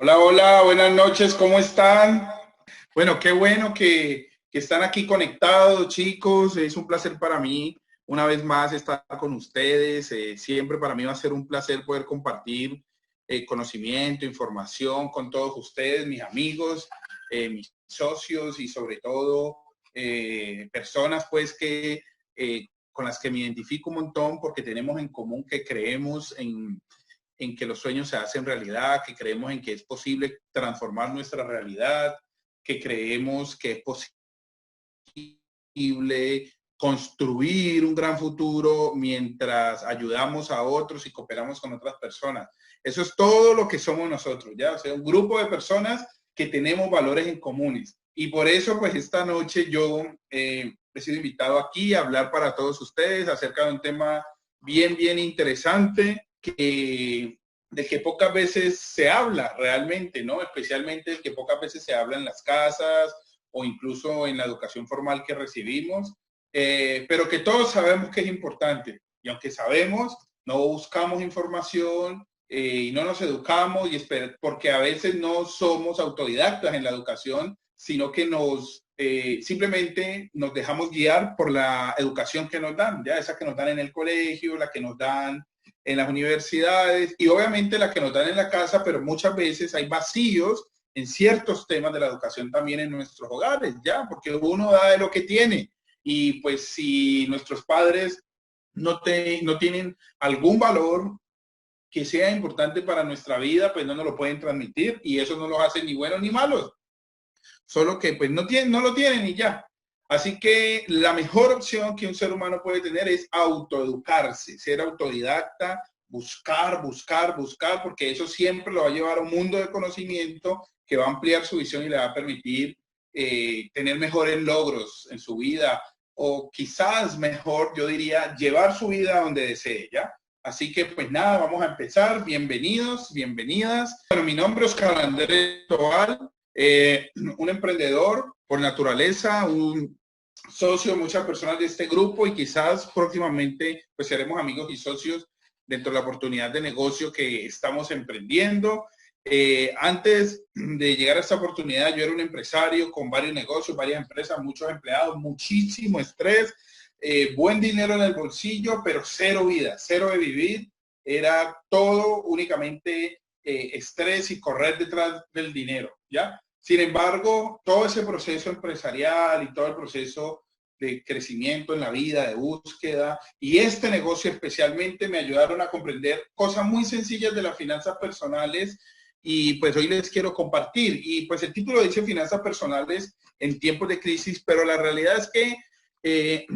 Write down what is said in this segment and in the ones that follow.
Hola, hola, buenas noches, ¿cómo están? Bueno, qué bueno que están aquí conectados, chicos. Es un placer para mí, una vez más, estar con ustedes. Siempre para mí va a ser un placer poder compartir conocimiento, información con todos ustedes, mis amigos, mis socios y sobre todo personas pues con las que me identifico un montón porque tenemos en común que creemos en que los sueños se hacen realidad, que creemos en que es posible transformar nuestra realidad, que creemos que es posible construir un gran futuro mientras ayudamos a otros y cooperamos con otras personas. Eso es todo lo que somos nosotros, ¿ya? O sea, un grupo de personas que tenemos valores en comunes. Y por eso, pues, esta noche yo he sido invitado aquí a hablar para todos ustedes acerca de un tema bien interesante de que pocas veces se habla realmente, ¿no? Especialmente de que pocas veces se habla en las casas o incluso en la educación formal que recibimos, pero que todos sabemos que es importante. Y aunque sabemos, no buscamos información y no nos educamos porque a veces no somos autodidactas en la educación, sino que simplemente nos dejamos guiar por la educación que nos dan, ya esa que nos dan en el colegio, la que nos dan en las universidades y obviamente la que nos dan en la casa, pero muchas veces hay vacíos en ciertos temas de la educación también en nuestros hogares, ya, porque uno da de lo que tiene. Y pues si nuestros padres no tienen algún valor que sea importante para nuestra vida, pues no nos lo pueden transmitir y eso no los hace ni buenos ni malos, solo que pues no lo tienen y ya. Así que la mejor opción que un ser humano puede tener es autoeducarse, ser autodidacta, buscar, porque eso siempre lo va a llevar a un mundo de conocimiento que va a ampliar su visión y le va a permitir tener mejores logros en su vida o quizás mejor, yo diría, llevar su vida donde desee, ¿ya? Así que pues nada, vamos a empezar. Bienvenidos, bienvenidas. Bueno, mi nombre es Carlos Andrés Tobal, un emprendedor por naturaleza, un socio de muchas personas de este grupo y quizás próximamente pues seremos amigos y socios dentro de la oportunidad de negocio que estamos emprendiendo. Antes de llegar a esta oportunidad, yo era un empresario con varios negocios, varias empresas, muchos empleados, muchísimo estrés, buen dinero en el bolsillo, pero cero vida, cero de vivir. Era todo únicamente estrés y correr detrás del dinero, ¿ya? Sin embargo, todo ese proceso empresarial y todo el proceso de crecimiento en la vida, de búsqueda, y este negocio especialmente me ayudaron a comprender cosas muy sencillas de las finanzas personales y pues hoy les quiero compartir. Y pues el título dice finanzas personales en tiempos de crisis, pero la realidad es que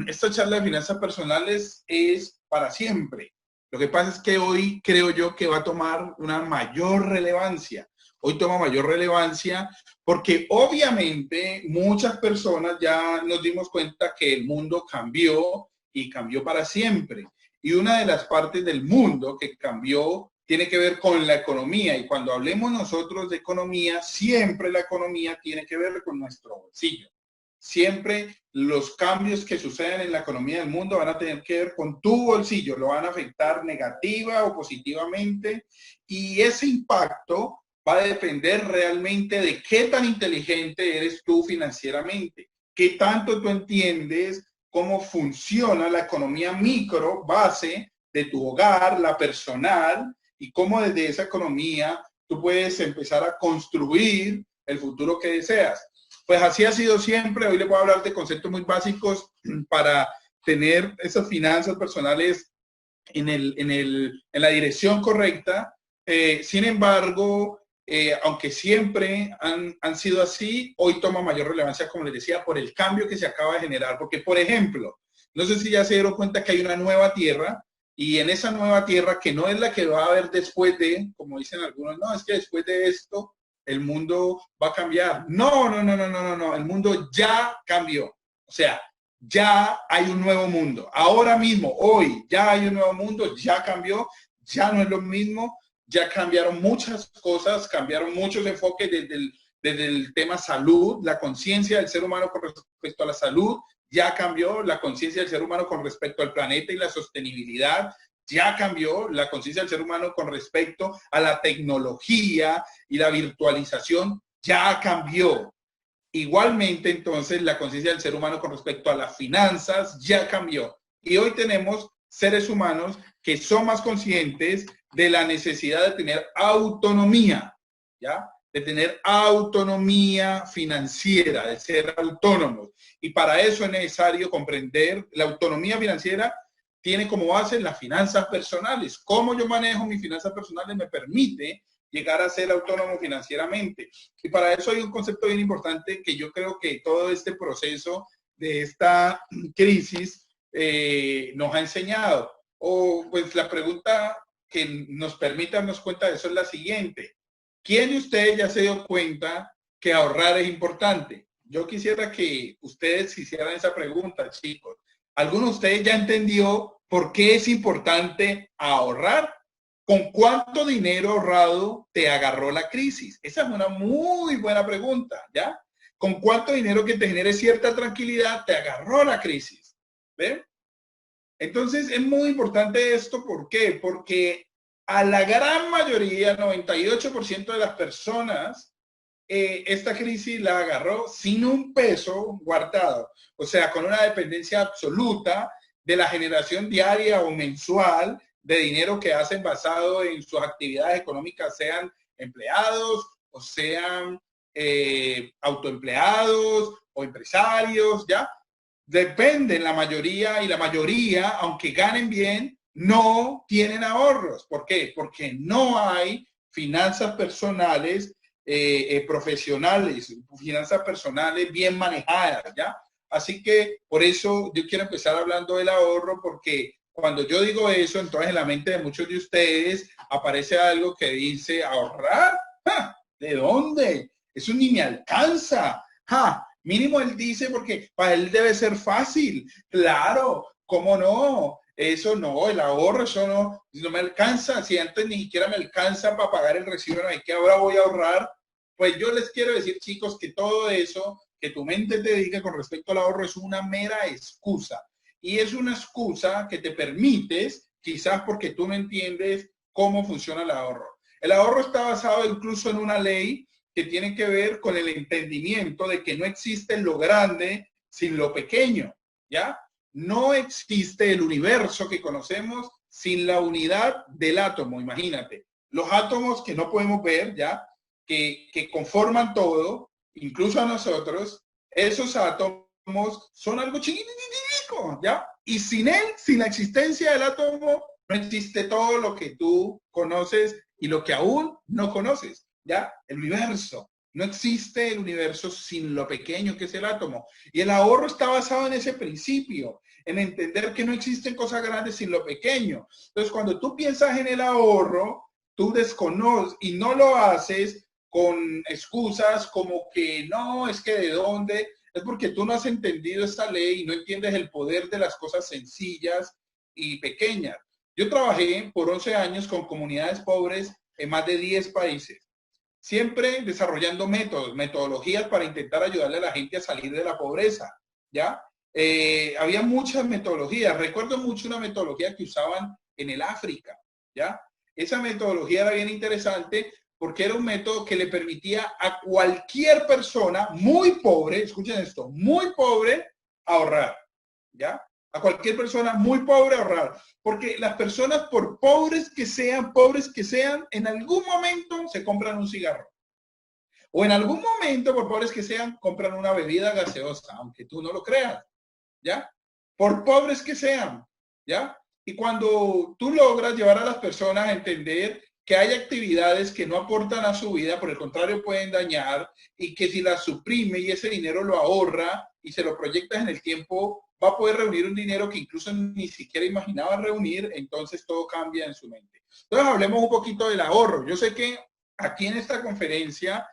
esta charla de finanzas personales es para siempre. Lo que pasa es que hoy creo yo que va a tomar una mayor relevancia. Hoy toma mayor relevancia porque obviamente muchas personas ya nos dimos cuenta que el mundo cambió y cambió para siempre. Y una de las partes del mundo que cambió tiene que ver con la economía. Y cuando hablemos nosotros de economía, siempre la economía tiene que ver con nuestro bolsillo. Siempre los cambios que suceden en la economía del mundo van a tener que ver con tu bolsillo, lo van a afectar negativa o positivamente y ese impacto va a depender realmente de qué tan inteligente eres tú financieramente, qué tanto tú entiendes cómo funciona la economía micro base de tu hogar, la personal, y cómo desde esa economía tú puedes empezar a construir el futuro que deseas. Pues así ha sido siempre. Hoy les voy a hablar de conceptos muy básicos para tener esas finanzas personales en la dirección correcta. Sin embargo, aunque siempre han sido así, hoy toma mayor relevancia, como les decía, por el cambio que se acaba de generar. Porque, por ejemplo, no sé si ya se dieron cuenta que hay una nueva tierra y en esa nueva tierra, que no es la que va a haber después de, como dicen algunos, no, es que después de esto el mundo va a cambiar. No, el mundo ya cambió. O sea, ya hay un nuevo mundo. Ahora mismo, hoy, ya hay un nuevo mundo, ya cambió, ya no es lo mismo, ya cambiaron muchas cosas, cambiaron muchos enfoques desde el tema salud, la conciencia del ser humano con respecto a la salud, ya cambió la conciencia del ser humano con respecto al planeta y la sostenibilidad, ya cambió, la conciencia del ser humano con respecto a la tecnología y la virtualización ya cambió. Igualmente, entonces, la conciencia del ser humano con respecto a las finanzas ya cambió. Y hoy tenemos seres humanos que son más conscientes de la necesidad de tener autonomía, ¿ya? De tener autonomía financiera, de ser autónomos. Y para eso es necesario comprender la autonomía financiera. Tiene como base las finanzas personales. Cómo yo manejo mis finanzas personales me permite llegar a ser autónomo financieramente. Y para eso hay un concepto bien importante que yo creo que todo este proceso de esta crisis nos ha enseñado. O pues la pregunta que nos permite darnos cuenta de eso es la siguiente. ¿Quién de ustedes ya se dio cuenta que ahorrar es importante? Yo quisiera que ustedes hicieran esa pregunta, chicos. ¿Alguno de ustedes ya entendió por qué es importante ahorrar? ¿Con cuánto dinero ahorrado te agarró la crisis? Esa es una muy buena pregunta, ¿ya? ¿Con cuánto dinero que te genere cierta tranquilidad te agarró la crisis? ¿Ven? Entonces es muy importante esto. ¿Por qué? Porque a la gran mayoría, 98% de las personas, esta crisis la agarró sin un peso guardado. O sea, con una dependencia absoluta de la generación diaria o mensual de dinero que hacen basado en sus actividades económicas, sean empleados o sean autoempleados o empresarios, ¿ya? Dependen la mayoría, y la mayoría, aunque ganen bien, no tienen ahorros. ¿Por qué? Porque no hay finanzas personales profesionales, finanzas personales bien manejadas, ¿ya? Así que por eso yo quiero empezar hablando del ahorro, porque cuando yo digo eso, entonces en la mente de muchos de ustedes aparece algo que dice, ¿ahorrar? ¡Ja! ¿De dónde? Eso ni me alcanza. ¡Ja! Mínimo él dice, porque para él debe ser fácil. Claro, ¿cómo no? Eso no, el ahorro, eso no me alcanza. Si antes ni siquiera me alcanza para pagar el recibo, no hay que ahora voy a ahorrar. Pues yo les quiero decir, chicos, que todo eso que tu mente te diga con respecto al ahorro es una mera excusa. Y es una excusa que te permites, quizás porque tú no entiendes cómo funciona el ahorro. El ahorro está basado incluso en una ley que tiene que ver con el entendimiento de que no existe lo grande sin lo pequeño, ¿ya? No existe el universo que conocemos sin la unidad del átomo, imagínate. Los átomos que no podemos ver, ¿ya? Que conforman todo, incluso a nosotros, esos átomos son algo chiquitito, ¿ya? Y sin él, sin la existencia del átomo, no existe todo lo que tú conoces y lo que aún no conoces, ¿ya? El universo. No existe el universo sin lo pequeño que es el átomo. Y el ahorro está basado en ese principio, en entender que no existen cosas grandes sin lo pequeño. Entonces, cuando tú piensas en el ahorro, tú desconoces y no lo haces con excusas como que no, es que de dónde, es porque tú no has entendido esta ley y no entiendes el poder de las cosas sencillas y pequeñas. Yo trabajé por 11 años con comunidades pobres en más de 10 países, siempre desarrollando metodologías para intentar ayudarle a la gente a salir de la pobreza, ¿ya? Había muchas metodologías. Recuerdo mucho una metodología que usaban en el África, ¿ya? Esa metodología era bien interesante porque era un método que le permitía a cualquier persona muy pobre, escuchen esto, muy pobre, ahorrar, ¿ya? A cualquier persona muy pobre ahorrar. Porque las personas, por pobres que sean, en algún momento se compran un cigarro. O en algún momento, por pobres que sean, compran una bebida gaseosa, aunque tú no lo creas, ¿ya? Por pobres que sean, ¿ya? Y cuando tú logras llevar a las personas a entender que hay actividades que no aportan a su vida, por el contrario pueden dañar, y que si las suprime y ese dinero lo ahorra y se lo proyectas en el tiempo, va a poder reunir un dinero que incluso ni siquiera imaginaba reunir, entonces todo cambia en su mente. Entonces hablemos un poquito del ahorro. Yo sé que aquí en esta conferencia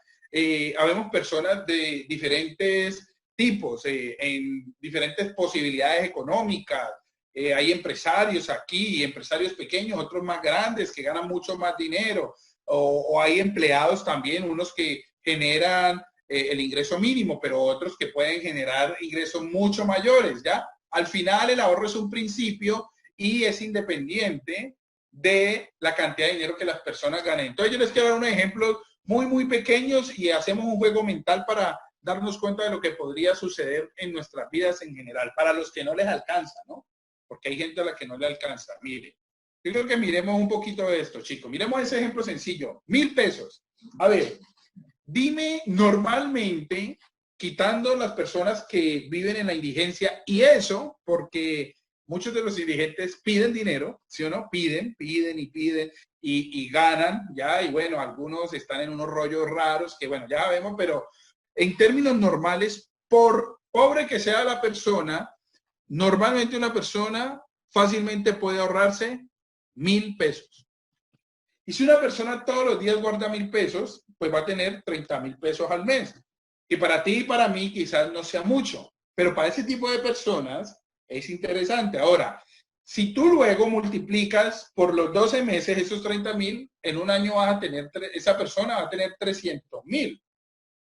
habemos personas de diferentes tipos, en diferentes posibilidades económicas. Hay empresarios aquí, empresarios pequeños, otros más grandes que ganan mucho más dinero, o hay empleados también, unos que generan el ingreso mínimo, pero otros que pueden generar ingresos mucho mayores, ¿ya? Al final el ahorro es un principio y es independiente de la cantidad de dinero que las personas ganen. Entonces yo les quiero dar unos ejemplos muy pequeños y hacemos un juego mental para darnos cuenta de lo que podría suceder en nuestras vidas en general, para los que no les alcanza, ¿no? Porque hay gente a la que no le alcanza. Mire, yo creo que miremos un poquito de esto, chicos. Miremos ese ejemplo sencillo. 1,000 pesos. A ver, dime normalmente, quitando las personas que viven en la indigencia, y eso porque muchos de los indigentes piden dinero, ¿sí o no? Piden y ganan, ya, y bueno, algunos están en unos rollos raros que, bueno, ya vemos, pero en términos normales, por pobre que sea la persona, normalmente una persona fácilmente puede ahorrarse 1,000 pesos. Y si una persona todos los días guarda 1,000 pesos, pues va a tener 30,000 pesos al mes. Y para ti y para mí quizás no sea mucho, pero para ese tipo de personas es interesante. Ahora, si tú luego multiplicas por los 12 meses esos 30,000, en un año vas a tener, esa persona va a tener 300,000.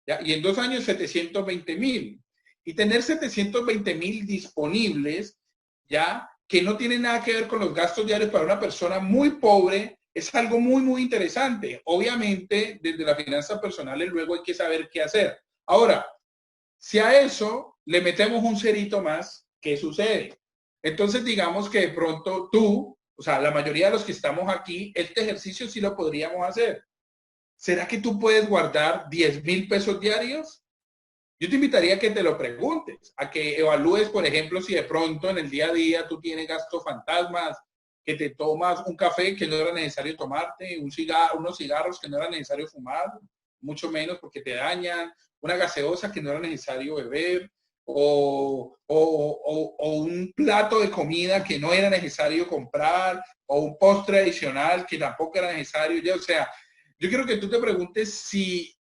¿Ya? Y en 2 años 720,000. Y tener 720,000 disponibles, ya, que no tiene nada que ver con los gastos diarios para una persona muy pobre, es algo muy interesante. Obviamente, desde las finanzas personales luego hay que saber qué hacer. Ahora, si a eso le metemos un cerito más, ¿qué sucede? Entonces, digamos que de pronto tú, o sea, la mayoría de los que estamos aquí, este ejercicio sí lo podríamos hacer. ¿Será que tú puedes guardar 10,000 pesos diarios? Yo te invitaría a que te lo preguntes, a que evalúes, por ejemplo, si de pronto en el día a día tú tienes gastos fantasmas, que te tomas un café que no era necesario tomarte, unos cigarros que no era necesario fumar, mucho menos porque te dañan, una gaseosa que no era necesario beber, o un plato de comida que no era necesario comprar, o un postre adicional que tampoco era necesario, ya, o sea, yo quiero que tú te preguntes si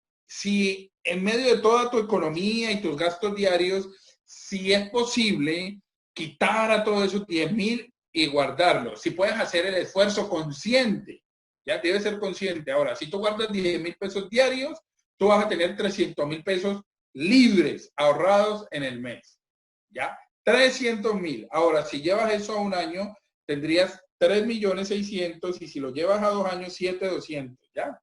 en medio de toda tu economía y tus gastos diarios, si es posible quitar a todos esos 10,000 y guardarlos. Si puedes hacer el esfuerzo consciente, ya debes ser consciente. Ahora, si tú guardas 10,000 pesos diarios, tú vas a tener 300,000 pesos libres, ahorrados en el mes. ¿Ya? 300,000. Ahora, si llevas eso a un año, tendrías 3,600,000 y si lo llevas a 2 años, 7,200,000. ¿Ya?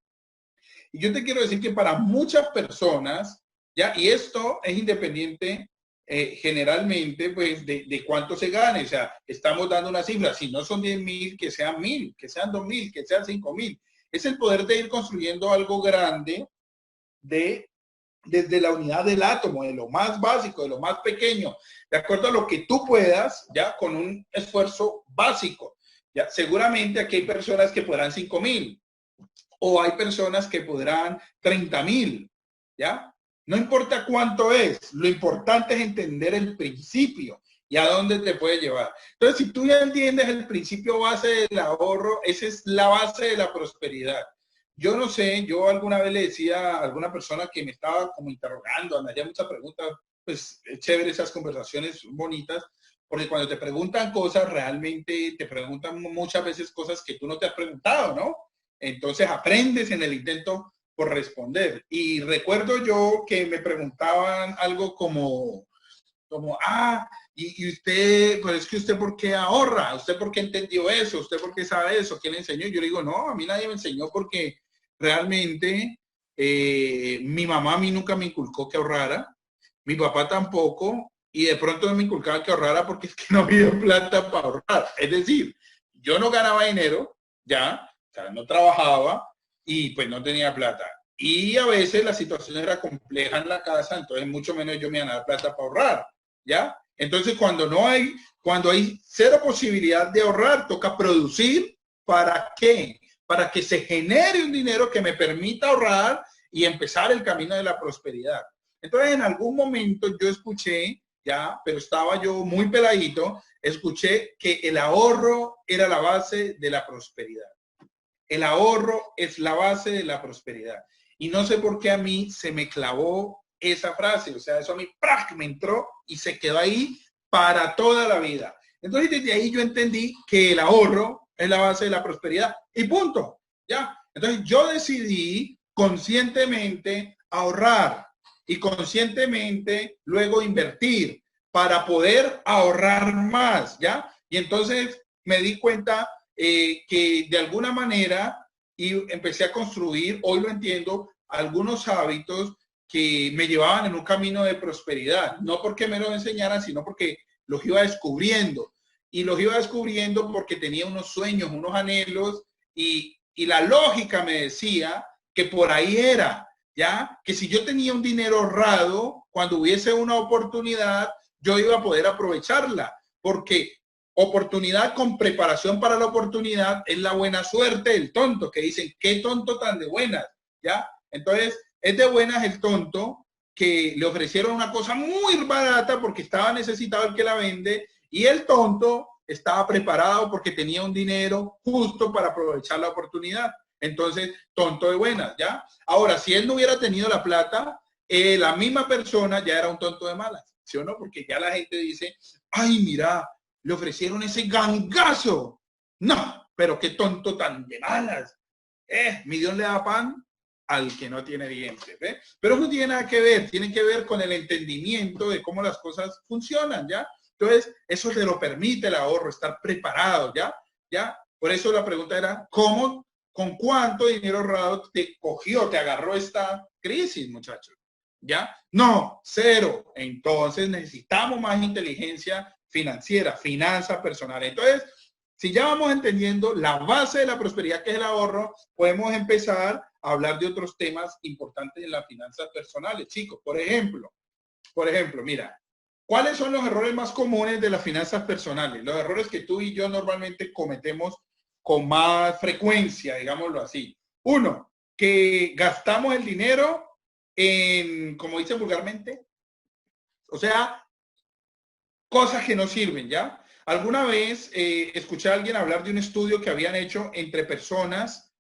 Y yo te quiero decir que para muchas personas, ya, y esto es independiente generalmente, pues, de cuánto se gane. O sea, estamos dando una cifra. Si no son 10,000, que sean 1,000, que sean 2,000, que sean 5,000. Es el poder de ir construyendo algo grande desde la unidad del átomo, de lo más básico, de lo más pequeño, de acuerdo a lo que tú puedas, ya, con un esfuerzo básico. Ya, seguramente aquí hay personas que podrán 5,000. O hay personas que podrán 30,000, ¿ya? No importa cuánto es, lo importante es entender el principio y a dónde te puede llevar. Entonces, si tú ya entiendes el principio base del ahorro, esa es la base de la prosperidad. Yo no sé, yo alguna vez le decía a alguna persona que me estaba como interrogando, me hacía muchas preguntas, pues es chévere esas conversaciones bonitas, porque cuando te preguntan cosas, realmente te preguntan muchas veces cosas que tú no te has preguntado, ¿no? Entonces aprendes en el intento por responder. Y recuerdo yo que me preguntaban algo como y usted, pues es que usted por qué ahorra, usted por qué entendió eso, usted por qué sabe eso, quién le enseñó. Yo le digo, no, a mí nadie me enseñó porque realmente mi mamá a mí nunca me inculcó que ahorrara, mi papá tampoco, y de pronto me inculcaba que ahorrara porque es que no había plata para ahorrar. Es decir, yo no ganaba dinero, ya, o sea, no trabajaba y pues no tenía plata. Y a veces la situación era compleja en la casa, entonces mucho menos yo me iba a dar plata para ahorrar, ¿ya? Entonces cuando hay cero posibilidad de ahorrar, toca producir. ¿Para qué? Para que se genere un dinero que me permita ahorrar y empezar el camino de la prosperidad. Entonces en algún momento yo escuché, ya, pero estaba yo muy peladito, escuché que el ahorro era la base de la prosperidad. El ahorro es la base de la prosperidad. Y no sé por qué a mí se me clavó esa frase, o sea, eso a mí ¡prac! Me entró y se quedó ahí para toda la vida. Entonces desde ahí yo entendí que el ahorro es la base de la prosperidad y punto, ¿ya? Entonces yo decidí conscientemente ahorrar y conscientemente luego invertir para poder ahorrar más, ¿ya? Y entonces me di cuenta que de alguna manera y empecé a construir, hoy lo entiendo, algunos hábitos que me llevaban en un camino de prosperidad, no porque me lo enseñaran, sino porque los iba descubriendo. Y los iba descubriendo porque tenía unos sueños, unos anhelos, y la lógica me decía que por ahí era, ¿ya? Que si yo tenía un dinero ahorrado, cuando hubiese una oportunidad, yo iba a poder aprovecharla, porque oportunidad con preparación para la oportunidad es la buena suerte del tonto, que dicen, qué tonto tan de buenas, ¿ya? Entonces, es de buenas el tonto que le ofrecieron una cosa muy barata porque estaba necesitado el que la vende, y el tonto estaba preparado porque tenía un dinero justo para aprovechar la oportunidad. Entonces, tonto de buenas, ¿ya? Ahora, si él no hubiera tenido la plata, la misma persona ya era un tonto de malas, ¿sí o no? Porque ya la gente dice, ay, mira, le ofrecieron ese gangazo. No, pero qué tonto tan de malas. Mi Dios le da pan al que no tiene dientes, ¿ve? Pero no tiene nada que ver, tiene que ver con el entendimiento de cómo las cosas funcionan, ¿ya? Entonces, eso te lo permite el ahorro, estar preparado, ¿ya? ¿Ya? Por eso la pregunta era, ¿cómo, con cuánto dinero ahorrado te cogió, te agarró esta crisis, muchachos? ¿Ya? No, cero. Entonces necesitamos más inteligencia financiera, finanzas personales. Entonces, si ya vamos entendiendo la base de la prosperidad, que es el ahorro, podemos empezar a hablar de otros temas importantes en las finanzas personales, chicos. Por ejemplo, mira, ¿cuáles son los errores más comunes de las finanzas personales? Los errores que tú y yo normalmente cometemos con más frecuencia, digámoslo así. Uno, que gastamos el dinero en, como dicen vulgarmente, o sea, cosas que no sirven, ¿ya? Alguna vez escuché a alguien hablar de un estudio que habían hecho entre personas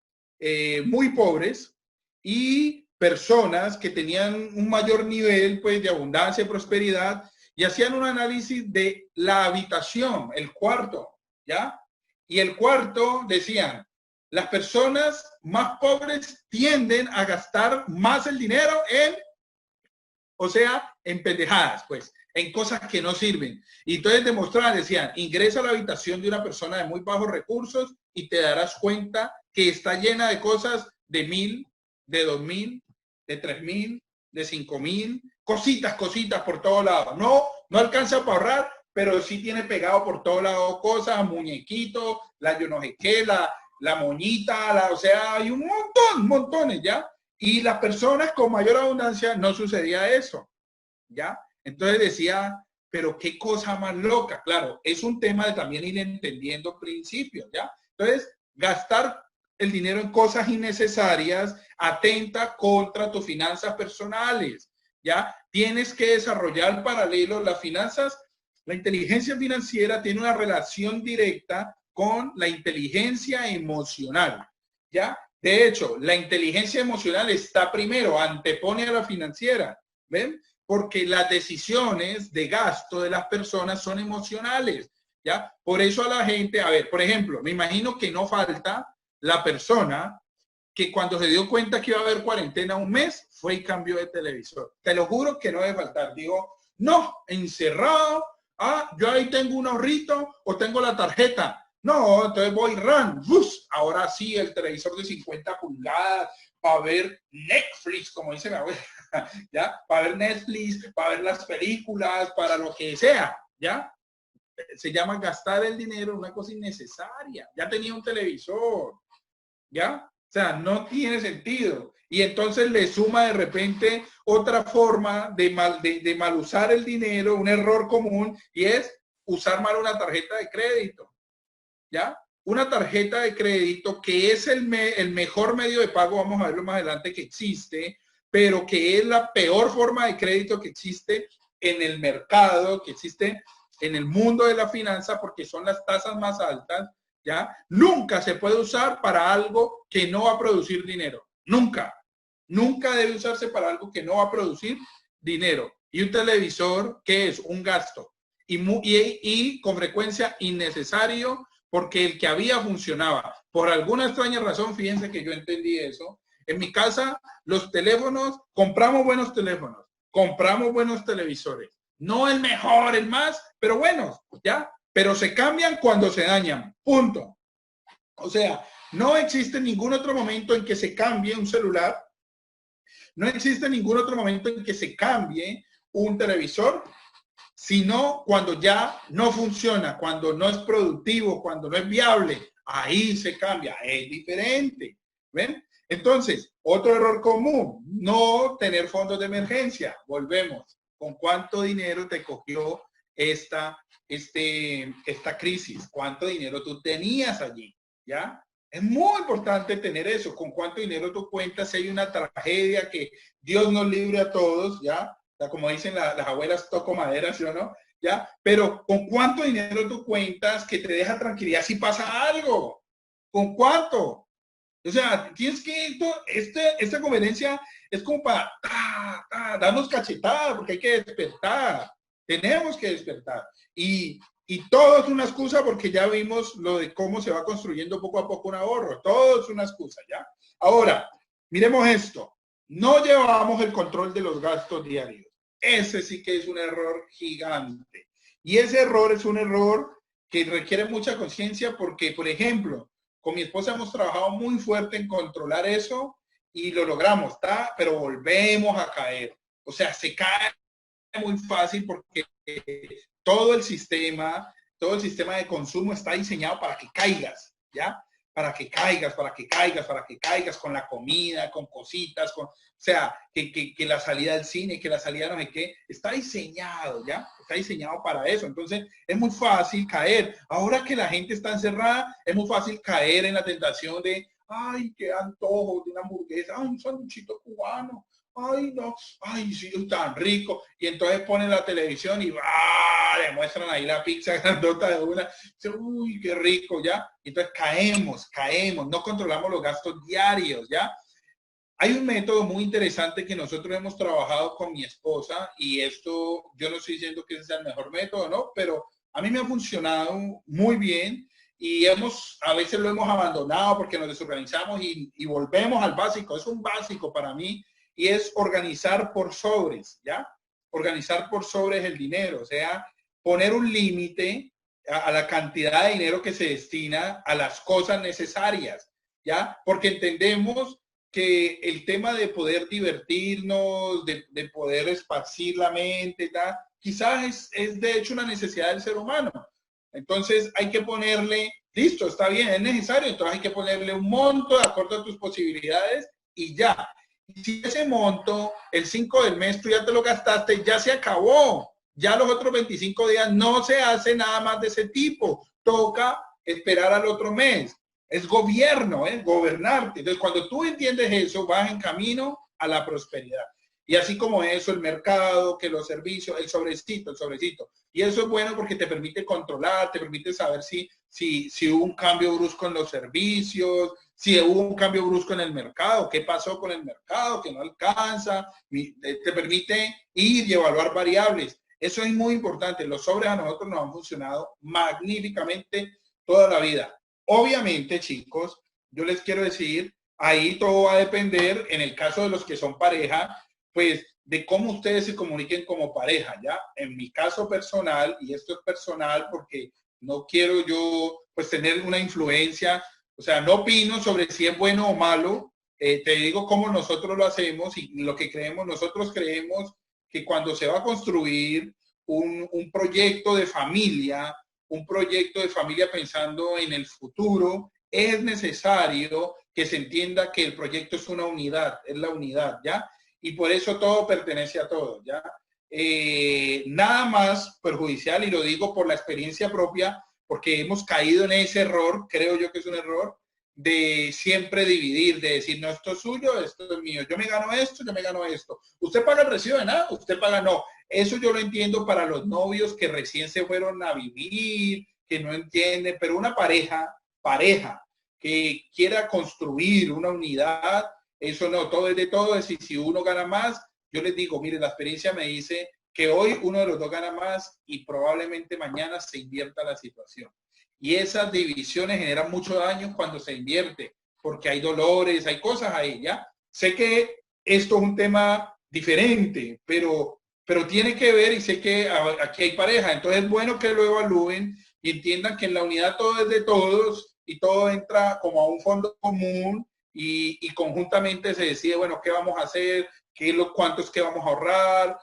muy pobres y personas que tenían un mayor nivel, pues, de abundancia y prosperidad, y hacían un análisis de la habitación, el cuarto, ¿ya? Y el cuarto, decían, las personas más pobres tienden a gastar más el dinero en, o sea, en pendejadas, pues, en cosas que no sirven. Y entonces demostraban, decían, ingresa a la habitación de una persona de muy bajos recursos y te darás cuenta que está llena de cosas de 1,000, de 2,000, de 3,000, de 5,000, cositas por todos lados. No alcanza para ahorrar, pero sí tiene pegado por todos lados cosas, muñequitos, la yo no sé qué, la moñita, o sea, hay un montón, montones, ¿ya? Y las personas con mayor abundancia no sucedía eso, ¿ya? Entonces decía, pero qué cosa más loca. Claro, es un tema de también ir entendiendo principios, ¿ya? Entonces, gastar el dinero en cosas innecesarias atenta contra tus finanzas personales, ¿ya? Tienes que desarrollar paralelo las finanzas. La inteligencia financiera tiene una relación directa con la inteligencia emocional, ¿ya? De hecho, la inteligencia emocional está primero, antepone a la financiera, ¿ven? Porque las decisiones de gasto de las personas son emocionales, ¿ya? Por eso a la gente, a ver, por ejemplo, me imagino que no falta la persona que cuando se dio cuenta que iba a haber cuarentena un mes, fue y cambió de televisor. Te lo juro que no debe faltar. Digo, no, encerrado, yo ahí tengo un ahorrito o tengo la tarjeta. No, entonces voy run, bus. Ahora sí, el televisor de 50 pulgadas para ver Netflix, como dice mi abuela, ¿ya? Para ver Netflix, para ver las películas, para lo que sea, ¿ya? Se llama gastar el dinero en una cosa innecesaria. Ya tenía un televisor, ¿ya? O sea, no tiene sentido. Y entonces le suma de repente otra forma de mal usar el dinero, un error común, y es usar mal una tarjeta de crédito. ¿Ya? Una tarjeta de crédito que es el mejor medio de pago, vamos a verlo más adelante, que existe, pero que es la peor forma de crédito que existe en el mercado, que existe en el mundo de la finanza, porque son las tasas más altas, ¿ya? Nunca se puede usar para algo que no va a producir dinero. Nunca. Nunca debe usarse para algo que no va a producir dinero. Y un televisor, ¿qué es? Un gasto. Y con frecuencia innecesario, porque el que había funcionaba. Por alguna extraña razón, fíjense que yo entendí eso. En mi casa, los teléfonos, compramos buenos teléfonos, compramos buenos televisores. No el mejor, el más, pero buenos, ¿ya? pero se cambian cuando se dañan, punto. O sea, no existe ningún otro momento en que se cambie un celular, no existe ningún otro momento en que se cambie un televisor, sino cuando ya no funciona, cuando no es productivo, cuando no es viable, ahí se cambia, es diferente. ¿Ven? Entonces, otro error común, no tener fondos de emergencia. Volvemos. ¿Con cuánto dinero te cogió esta crisis? ¿Cuánto dinero tú tenías allí? ¿Ya? Es muy importante tener eso. ¿Con cuánto dinero tú cuentas si hay una tragedia que Dios nos libre a todos? ¿Ya? O sea, como dicen las abuelas, toco madera, ¿sí o no? ¿Ya? Pero ¿con cuánto dinero tú cuentas que te deja tranquilidad si pasa algo? ¿Con cuánto? O sea, tienes que, esta conferencia es como para darnos cachetada, porque hay que despertar. Tenemos que despertar. Y todo es una excusa porque ya vimos lo de cómo se va construyendo poco a poco un ahorro. Todo es una excusa, ¿ya? Ahora, miremos esto. No llevamos el control de los gastos diarios. Ese sí que es un error gigante. Y ese error es un error que requiere mucha conciencia porque, por ejemplo, con mi esposa hemos trabajado muy fuerte en controlar eso y lo logramos, ¿está? Pero volvemos a caer. O sea, se cae muy fácil porque todo el sistema de consumo está diseñado para que caigas, ¿ya? Para que caigas con la comida, con cositas, o sea, que la salida del cine, que la salida no sé qué, está diseñado, ¿ya? Está diseñado para eso. Entonces, es muy fácil caer. Ahora que la gente está encerrada, es muy fácil caer en la tentación de, ay, qué antojo de una hamburguesa, ay, un sanduchito cubano, ay, no, ay, sí, tan rico. Y entonces ponen la televisión y le muestran ahí la pizza grandota de una. Dice, uy, qué rico, ¿ya? Entonces caemos, no controlamos los gastos diarios, ¿ya? Hay un método muy interesante que nosotros hemos trabajado con mi esposa y esto, yo no estoy diciendo que ese sea el mejor método, ¿no? Pero a mí me ha funcionado muy bien y a veces lo hemos abandonado porque nos desorganizamos y volvemos al básico. Es un básico para mí y es organizar por sobres, ¿ya? Organizar por sobres el dinero, o sea, poner un límite a la cantidad de dinero que se destina a las cosas necesarias, ¿ya? Porque entendemos que el tema de poder divertirnos, de poder esparcir la mente, quizás es de hecho una necesidad del ser humano. Entonces hay que ponerle, listo, está bien, es necesario, entonces hay que ponerle un monto de acuerdo a tus posibilidades y ya. Y si ese monto, el 5 del mes, tú ya te lo gastaste, ya se acabó. Ya los otros 25 días no se hace nada más de ese tipo. Toca esperar al otro mes. Es gobierno, gobernarte. Entonces, cuando tú entiendes eso, vas en camino a la prosperidad. Y así como eso, el mercado, que los servicios, el sobrecito. Y eso es bueno porque te permite controlar, te permite saber si hubo un cambio brusco en los servicios, si hubo un cambio brusco en el mercado, qué pasó con el mercado, que no alcanza, te permite ir y evaluar variables. Eso es muy importante. Los sobres a nosotros nos han funcionado magníficamente toda la vida. Obviamente, chicos, yo les quiero decir, ahí todo va a depender, en el caso de los que son pareja, pues de cómo ustedes se comuniquen como pareja, ¿ya? En mi caso personal, y esto es personal porque no quiero yo pues tener una influencia, o sea, no opino sobre si es bueno o malo, te digo cómo nosotros lo hacemos y lo que creemos. Nosotros creemos que cuando se va a construir un proyecto de familia, pensando en el futuro, es necesario que se entienda que el proyecto es una unidad, es la unidad, ¿ya? Y por eso todo pertenece a todos, ¿ya? Nada más perjudicial, y lo digo por la experiencia propia, porque hemos caído en ese error, creo yo que es un error, de siempre dividir, de decir, no, esto es suyo, esto es mío, yo me gano esto, yo me gano esto. Usted paga el recibo de nada, usted paga no. Eso yo lo entiendo para los novios que recién se fueron a vivir, que no entienden, pero una pareja que quiera construir una unidad, eso no, todo es de todo, es decir, si uno gana más, yo les digo, mire, la experiencia me dice que hoy uno de los dos gana más y probablemente mañana se invierta la situación. Y esas divisiones generan mucho daño cuando se invierte, porque hay dolores, hay cosas ahí, ¿ya? Sé que esto es un tema diferente, pero tiene que ver, y sé que aquí hay pareja, entonces es bueno que lo evalúen y entiendan que en la unidad todo es de todos y todo entra como a un fondo común y conjuntamente se decide, bueno, qué vamos a hacer, cuánto es que vamos a ahorrar,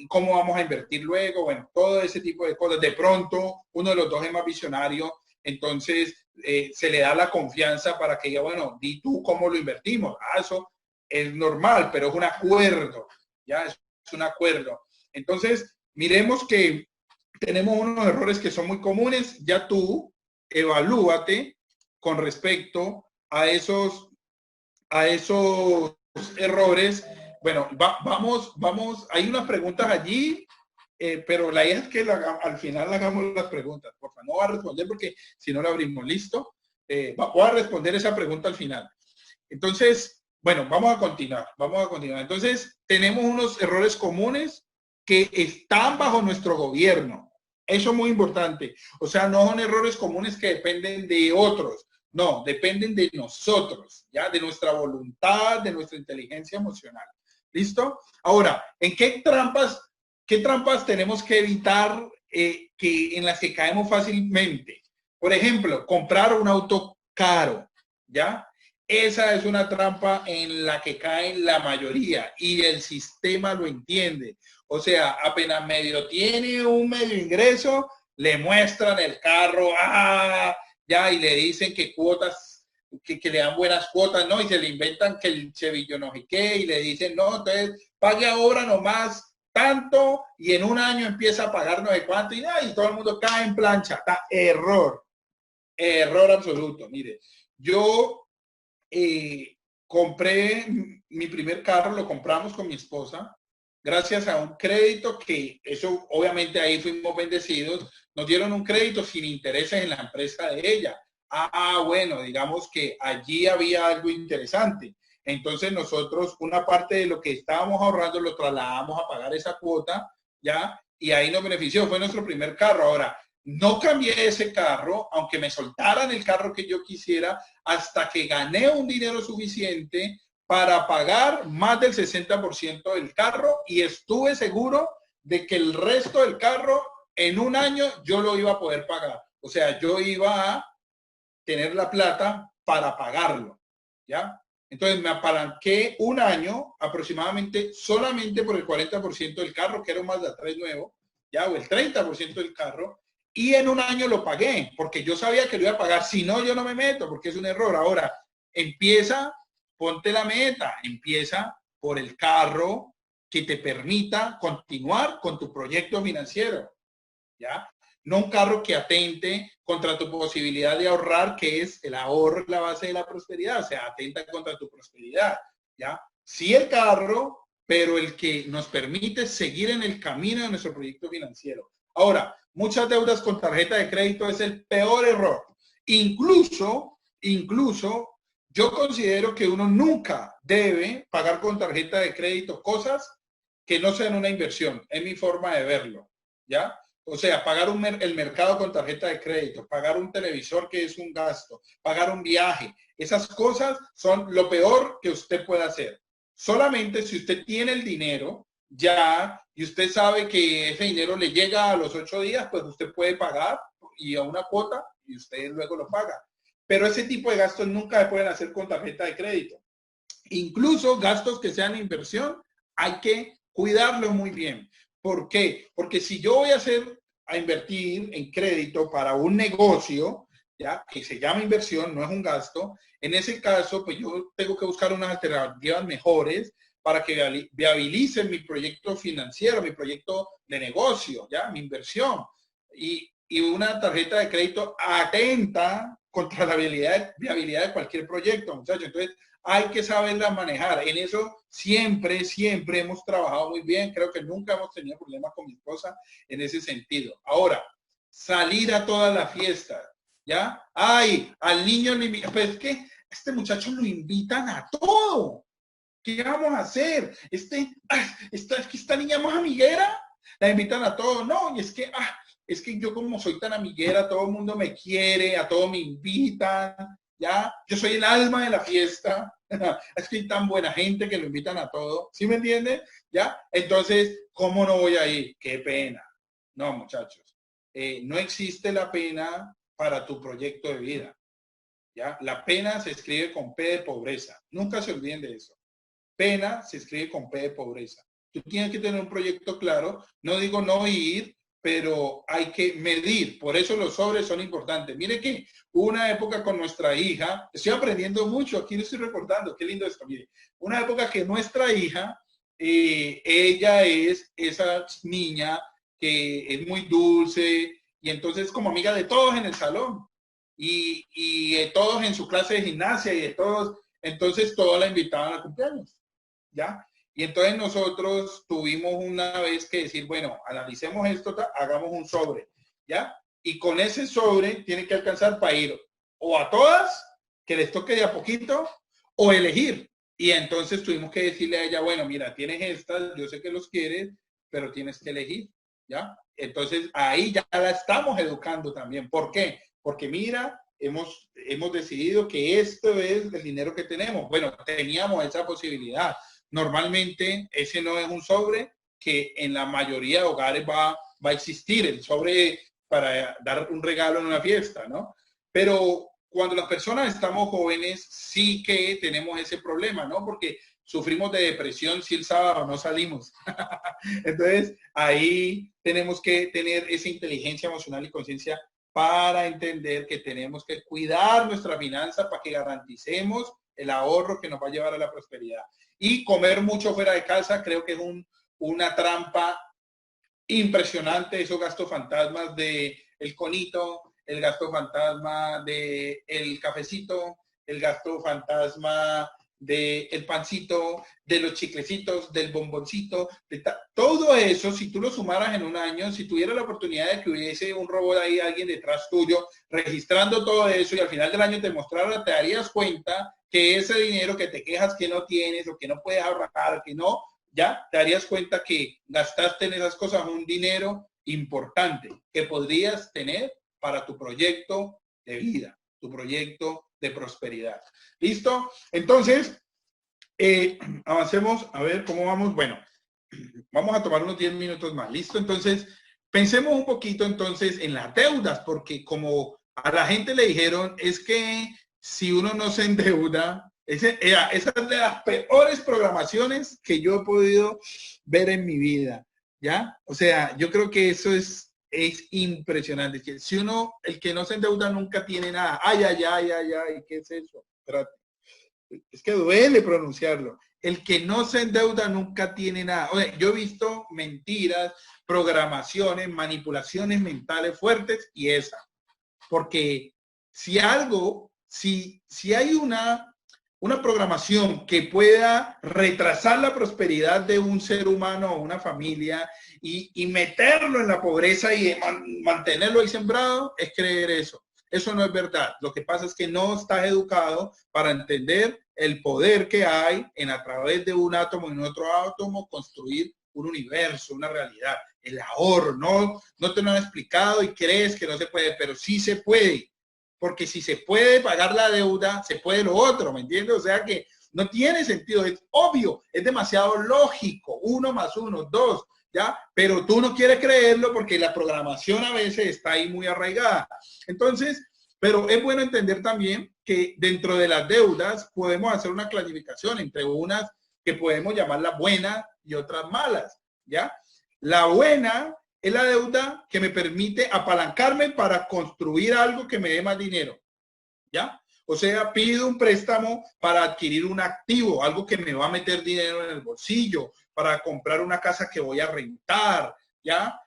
cómo vamos a invertir luego, bueno, todo ese tipo de cosas. De pronto, uno de los dos es más visionario, entonces se le da la confianza para que diga, bueno, di tú cómo lo invertimos. Eso es normal, pero es un acuerdo, ya es un acuerdo. Entonces, miremos que tenemos unos errores que son muy comunes. Ya tú evalúate con respecto a esos errores. Bueno, vamos, hay unas preguntas allí, pero la idea es que al final hagamos las preguntas. Por favor, no va a responder porque si no la abrimos. ¿Listo? Voy a responder esa pregunta al final. Entonces, bueno, vamos a continuar. Entonces, tenemos unos errores comunes que están bajo nuestro gobierno. Eso es muy importante. O sea, no son errores comunes que dependen de otros. No, dependen de nosotros, ¿ya? De nuestra voluntad, de nuestra inteligencia emocional. ¿Listo? Ahora, ¿en qué trampas tenemos que evitar en las que caemos fácilmente? Por ejemplo, comprar un auto caro, ¿ya? Esa es una trampa en la que caen la mayoría y el sistema lo entiende. O sea, apenas tiene un medio ingreso, le muestran el carro, ya, y le dicen que cuotas, que le dan buenas cuotas, ¿no? Y se le inventan que el chevillo no sé qué, y le dicen, no, entonces pague ahora nomás tanto, y en un año empieza a pagar no sé cuánto, y todo el mundo cae en plancha. Error absoluto. Mire, yo compré mi primer carro, lo compramos con mi esposa, gracias a un crédito que, eso obviamente ahí fuimos bendecidos, nos dieron un crédito sin intereses en la empresa de ella. Bueno, digamos que allí había algo interesante. Entonces nosotros una parte de lo que estábamos ahorrando lo trasladamos a pagar esa cuota, ¿ya? Y ahí nos benefició, fue nuestro primer carro. Ahora, no cambié ese carro, aunque me soltaran el carro que yo quisiera, hasta que gané un dinero suficiente para pagar más del 60% del carro y estuve seguro de que el resto del carro en un año yo lo iba a poder pagar. O sea, yo iba a tener la plata para pagarlo, ¿ya? Entonces me apalanqué un año aproximadamente solamente por el 40% del carro, que era un Mazda 3 nuevo, ¿ya? O el 30% del carro, y en un año lo pagué, porque yo sabía que lo iba a pagar. Si no, yo no me meto, porque es un error. Ahora, ponte la meta, empieza por el carro que te permita continuar con tu proyecto financiero, ¿ya? No un carro que atente contra tu posibilidad de ahorrar, que es el ahorro, la base de la prosperidad, o sea, atenta contra tu prosperidad, ¿ya? Sí el carro, pero el que nos permite seguir en el camino de nuestro proyecto financiero. Ahora, muchas deudas con tarjeta de crédito es el peor error. Incluso, yo considero que uno nunca debe pagar con tarjeta de crédito cosas que no sean una inversión. Es mi forma de verlo, ¿ya? O sea, pagar el mercado con tarjeta de crédito, pagar un televisor que es un gasto, pagar un viaje. Esas cosas son lo peor que usted puede hacer. Solamente si usted tiene el dinero ya y usted sabe que ese dinero le llega a los 8 días, pues usted puede pagar y a una cuota y usted luego lo paga. Pero ese tipo de gastos nunca se pueden hacer con tarjeta de crédito. Incluso gastos que sean inversión, hay que cuidarlo muy bien. ¿Por qué? Porque si yo voy a invertir en crédito para un negocio, ya que se llama inversión, no es un gasto, en ese caso, pues yo tengo que buscar unas alternativas mejores para que viabilicen mi proyecto financiero, mi proyecto de negocio, ya, mi inversión. Y una tarjeta de crédito atenta contra la viabilidad de cualquier proyecto, muchachos. Entonces, hay que saberla manejar. En eso siempre hemos trabajado muy bien. Creo que nunca hemos tenido problemas con mi esposa en ese sentido. Ahora, salir a todas las fiestas, ¿ya? Al niño le invitan, pues es que este muchacho lo invitan a todo. ¿Qué vamos a hacer? Esta niña más amiguera, la invitan a todo. No, y es que yo como soy tan amiguera, todo el mundo me quiere, a todo me invitan, ¿ya? Yo soy el alma de la fiesta. Es que hay tan buena gente que lo invitan a todo. ¿Sí me entienden? ¿Ya? Entonces, ¿cómo no voy a ir? Qué pena. No, muchachos. no existe la pena para tu proyecto de vida. ¿Ya? La pena se escribe con P de pobreza. Nunca se olviden de eso. Pena se escribe con P de pobreza. Tú tienes que tener un proyecto claro. No digo no ir, pero hay que medir. Por eso los sobres son importantes. Mire que hubo una época con nuestra hija, estoy aprendiendo mucho, aquí lo estoy recordando, qué lindo esto. Mire, una época que nuestra hija, ella es esa niña que es muy dulce y entonces como amiga de todos en el salón y de todos en su clase de gimnasia y de todos, entonces todos la invitaban a cumpleaños, ¿ya? Y entonces nosotros tuvimos una vez que decir, bueno, analicemos esto, hagamos un sobre, ¿ya? Y con ese sobre tiene que alcanzar para ir o a todas, que les toque de a poquito, o elegir. Y entonces tuvimos que decirle a ella, bueno, mira, tienes estas, yo sé que los quieres, pero tienes que elegir, ¿ya? Entonces ahí ya la estamos educando también. ¿Por qué? Porque mira, hemos decidido que esto es el dinero que tenemos. Bueno, teníamos esa posibilidad. Normalmente ese no es un sobre que en la mayoría de hogares va a existir, el sobre para dar un regalo en una fiesta, ¿no? Pero cuando las personas estamos jóvenes, sí que tenemos ese problema, ¿no? Porque sufrimos de depresión si el sábado no salimos. Entonces, ahí tenemos que tener esa inteligencia emocional y conciencia para entender que tenemos que cuidar nuestra finanza para que garanticemos el ahorro que nos va a llevar a la prosperidad. Y comer mucho fuera de casa creo que es una trampa impresionante, esos gastos fantasmas de el conito, el gasto fantasma de el cafecito, el gasto fantasma del pancito, de los chiclecitos, del bomboncito, todo eso, si tú lo sumaras en un año, si tuviera la oportunidad de que hubiese un robot ahí, alguien detrás tuyo, registrando todo eso y al final del año te mostrara, te darías cuenta que ese dinero que te quejas que no tienes o que no puedes ahorrar, que no, ya te darías cuenta que gastaste en esas cosas un dinero importante que podrías tener para tu proyecto de vida, tu proyecto de prosperidad. ¿Listo? Entonces, avancemos a ver cómo vamos. Bueno, vamos a tomar unos 10 minutos más. ¿Listo? Entonces, pensemos un poquito entonces en las deudas, porque como a la gente le dijeron, es que si uno no se endeuda, esa es de las peores programaciones que yo he podido ver en mi vida, ¿ya? O sea, yo creo que eso es impresionante. Que si uno, el que no se endeuda nunca tiene nada. Ay, ay, ay, ay, ay, ¿qué es eso? Espérate. Es que duele pronunciarlo. El que no se endeuda nunca tiene nada. O sea, yo he visto mentiras, programaciones, manipulaciones mentales fuertes y esa. Porque si algo, si hay una programación que pueda retrasar la prosperidad de un ser humano o una familia y meterlo en la pobreza y mantenerlo ahí sembrado, es creer eso. Eso no es verdad. Lo que pasa es que no estás educado para entender el poder que hay en a través de un átomo y en otro átomo construir un universo, una realidad. El ahorro, no te lo han explicado y crees que no se puede, pero sí se puede. Porque si se puede pagar la deuda, se puede lo otro, ¿me entiendes? O sea que no tiene sentido, es obvio, es demasiado lógico, 1 más 1, 2, ¿ya? Pero tú no quieres creerlo porque la programación a veces está ahí muy arraigada. Entonces, pero es bueno entender también que dentro de las deudas podemos hacer una clasificación entre unas que podemos llamarlas buenas y otras malas, ¿ya? La buena es la deuda que me permite apalancarme para construir algo que me dé más dinero, ¿ya? O sea, pido un préstamo para adquirir un activo, algo que me va a meter dinero en el bolsillo, para comprar una casa que voy a rentar, ¿ya?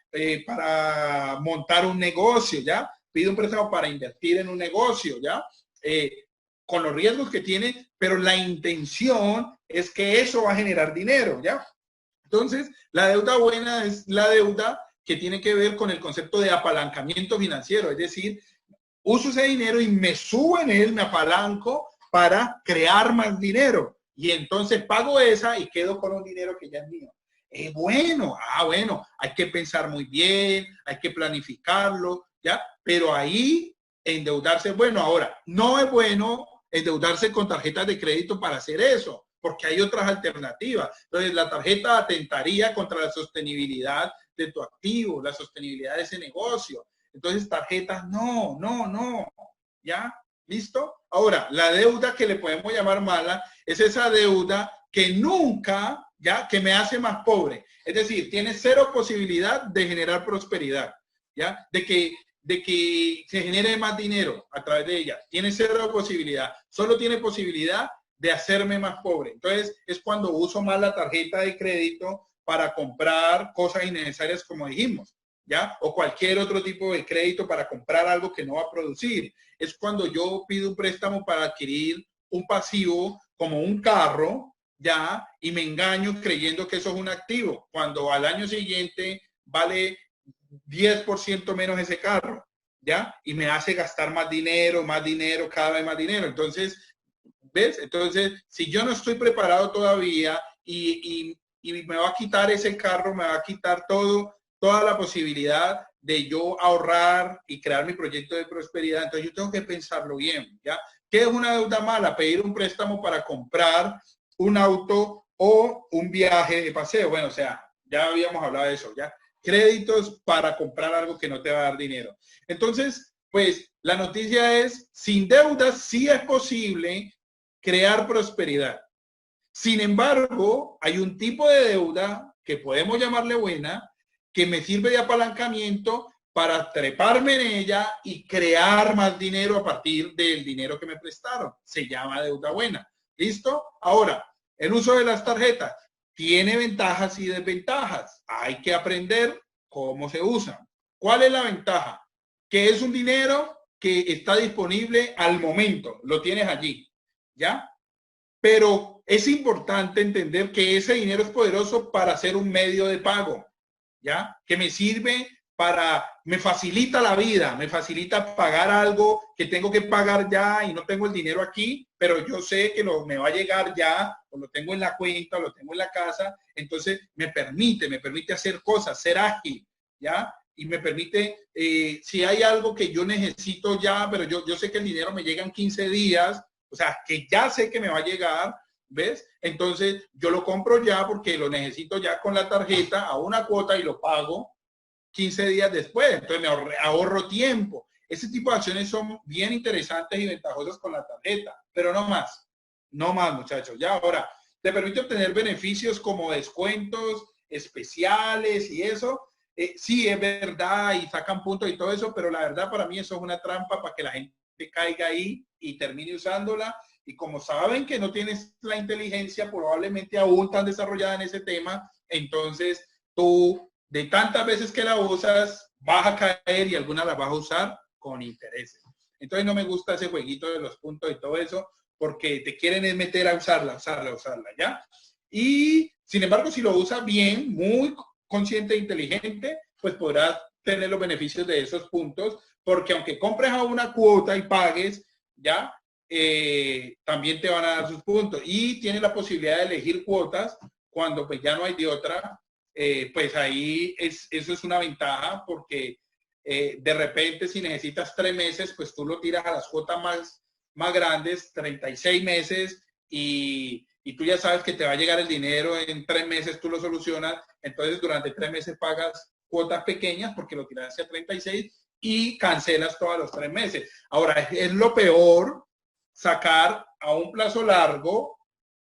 Para montar un negocio, ¿ya? Pido un préstamo para invertir en un negocio, ¿ya? Con los riesgos que tiene, pero la intención es que eso va a generar dinero, ¿ya? Entonces, la deuda buena es la deuda que tiene que ver con el concepto de apalancamiento financiero, es decir, uso ese dinero y me subo en él, me apalanco para crear más dinero. Y entonces pago esa y quedo con un dinero que ya es mío. Bueno, hay que pensar muy bien, hay que planificarlo, ¿ya? Pero ahí endeudarse es bueno. Ahora, no es bueno endeudarse con tarjetas de crédito para hacer eso, porque hay otras alternativas. Entonces, la tarjeta atentaría contra la sostenibilidad de tu activo, la sostenibilidad de ese negocio. Entonces, tarjetas, no, ¿ya? ¿Listo? Ahora, la deuda que le podemos llamar mala es esa deuda que nunca, ¿ya? Que me hace más pobre. Es decir, tiene cero posibilidad de generar prosperidad, ¿ya? De que se genere más dinero a través de ella. Tiene cero posibilidad. Solo tiene posibilidad de hacerme más pobre. Entonces, es cuando uso más la tarjeta de crédito para comprar cosas innecesarias, como dijimos, ¿ya? O cualquier otro tipo de crédito para comprar algo que no va a producir. Es cuando yo pido un préstamo para adquirir un pasivo como un carro, ¿ya? Y me engaño creyendo que eso es un activo, cuando al año siguiente vale 10% menos ese carro, ¿ya? Y me hace gastar más dinero, cada vez más dinero. Entonces, ¿ves? Entonces, si yo no estoy preparado todavía y me va a quitar ese carro, me va a quitar toda la posibilidad de yo ahorrar y crear mi proyecto de prosperidad, entonces yo tengo que pensarlo bien, ¿ya? ¿Qué es una deuda mala? Pedir un préstamo para comprar un auto o un viaje de paseo. Bueno, o sea, ya habíamos hablado de eso, ¿ya? Créditos para comprar algo que no te va a dar dinero. Entonces, pues la noticia es, sin deudas sí es posible crear prosperidad. Sin embargo, hay un tipo de deuda que podemos llamarle buena, que me sirve de apalancamiento para treparme en ella y crear más dinero a partir del dinero que me prestaron. Se llama deuda buena. ¿Listo? Ahora, el uso de las tarjetas tiene ventajas y desventajas. Hay que aprender cómo se usan. ¿Cuál es la ventaja? Que es un dinero que está disponible al momento. Lo tienes allí. ¿Ya? Pero es importante entender que ese dinero es poderoso para ser un medio de pago, ¿ya? Que me sirve me facilita la vida, me facilita pagar algo que tengo que pagar ya y no tengo el dinero aquí, pero yo sé que me va a llegar ya, o lo tengo en la cuenta, o lo tengo en la casa, entonces me permite hacer cosas, ser ágil, ¿ya? Y me permite, si hay algo que yo necesito ya, pero yo sé que el dinero me llega en 15 días, o sea, que ya sé que me va a llegar, ¿ves? Entonces yo lo compro ya porque lo necesito ya con la tarjeta a una cuota y lo pago 15 días después. Entonces me ahorro tiempo. Ese tipo de acciones son bien interesantes y ventajosas con la tarjeta, pero no más, muchachos. Ya ahora, te permite obtener beneficios como descuentos especiales y eso. Sí, es verdad y sacan puntos y todo eso, pero la verdad para mí eso es una trampa para que la gente caiga ahí y termine usándola. Y como saben que no tienes la inteligencia probablemente aún tan desarrollada en ese tema, entonces tú de tantas veces que la usas vas a caer y algunas las vas a usar con intereses. Entonces no me gusta ese jueguito de los puntos y todo eso porque te quieren meter a usarla, ¿ya? Y sin embargo, si lo usas bien, muy consciente e inteligente, pues podrás tener los beneficios de esos puntos, porque aunque compres a una cuota y pagues, ¿ya? También te van a dar sus puntos y tienes la posibilidad de elegir cuotas cuando pues ya no hay de otra, pues ahí eso es una ventaja porque de repente si necesitas 3 meses, pues tú lo tiras a las cuotas más grandes, 36 meses y tú ya sabes que te va a llegar el dinero en 3 meses, tú lo solucionas, entonces durante 3 meses pagas cuotas pequeñas porque lo tiras hacia 36 y cancelas todos los 3 meses. Ahora, es lo peor sacar a un plazo largo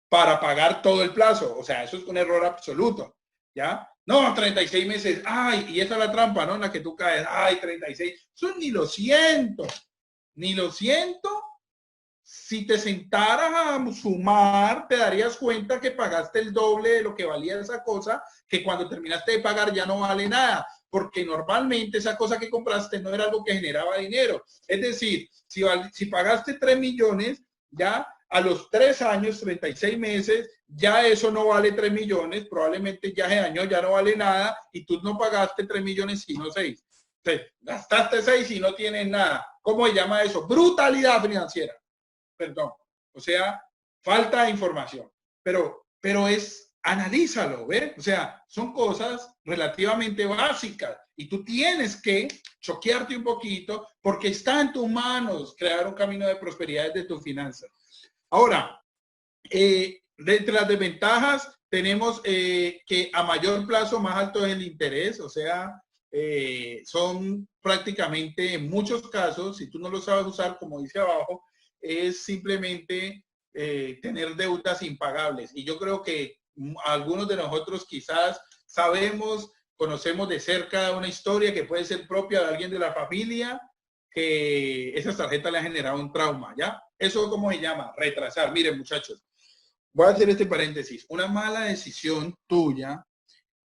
para pagar todo el plazo. O sea, eso es un error absoluto. ¿Ya? No, 36 meses. Ay, y esa es la trampa, ¿no? En la que tú caes. Ay, 36. Eso ni lo siento. Ni lo siento. Si te sentaras a sumar, te darías cuenta que pagaste el doble de lo que valía esa cosa, que cuando terminaste de pagar ya no vale nada, porque normalmente esa cosa que compraste no era algo que generaba dinero. Es decir, si pagaste 3 millones, ya a los 3 años, 36 meses, ya eso no vale 3 millones, probablemente ya ese año ya no vale nada y tú no pagaste 3 millones sino 6. Entonces, gastaste 6 y no tienes nada. ¿Cómo se llama eso? Brutalidad financiera. Perdón, o sea, falta de información, pero analízalo, ¿ves? O sea, son cosas relativamente básicas y tú tienes que choquearte un poquito porque está en tus manos crear un camino de prosperidad de tus finanzas. Ahora, entre las desventajas tenemos que a mayor plazo más alto es el interés, o sea, son prácticamente, en muchos casos, si tú no lo sabes usar, como dice abajo, es simplemente tener deudas impagables. Y yo creo que algunos de nosotros quizás sabemos, conocemos de cerca una historia que puede ser propia de alguien de la familia, que esas tarjetas le han generado un trauma, ¿ya? ¿Eso cómo se llama? Retrasar. Miren, muchachos, voy a hacer este paréntesis. Una mala decisión tuya